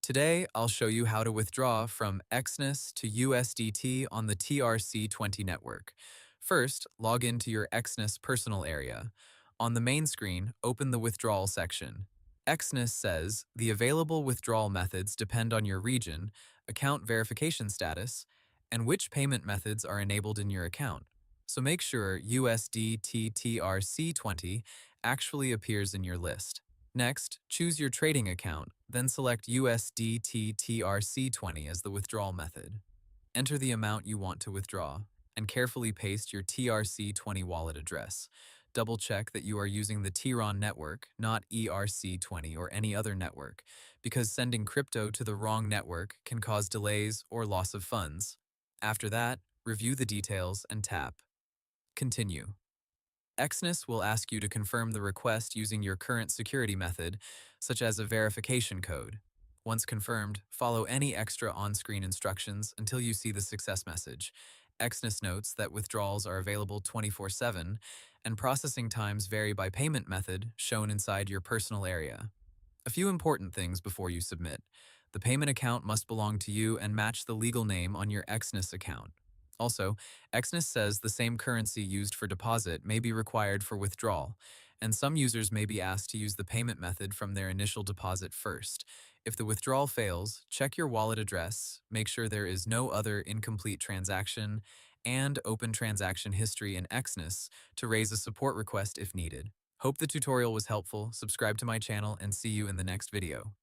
Today, I'll show you how to withdraw from Exness to USDT on the TRC20 network. First, log into your Exness personal area. On the main screen, open the withdrawal section. Exness says the available withdrawal methods depend on your region, account verification status, and which payment methods are enabled in your account. So make sure USDT TRC20 actually appears in your list. Next, choose your trading account, then select USDT TRC20 as the withdrawal method. Enter the amount you want to withdraw, and carefully paste your TRC20 wallet address. Double-check that you are using the TRON network, not ERC20 or any other network, because sending crypto to the wrong network can cause delays or loss of funds. After that, review the details and tap Continue. Exness will ask you to confirm the request using your current security method, such as a verification code. Once confirmed, follow any extra on-screen instructions until you see the success message. Exness notes that withdrawals are available 24/7, and processing times vary by payment method shown inside your personal area. A few important things before you submit. The payment account must belong to you and match the legal name on your Exness account. Also, Exness says the same currency used for deposit may be required for withdrawal, and some users may be asked to use the payment method from their initial deposit first. If the withdrawal fails, check your wallet address, make sure there is no other incomplete transaction, and open transaction history in Exness to raise a support request if needed. Hope the tutorial was helpful, subscribe to my channel, and see you in the next video.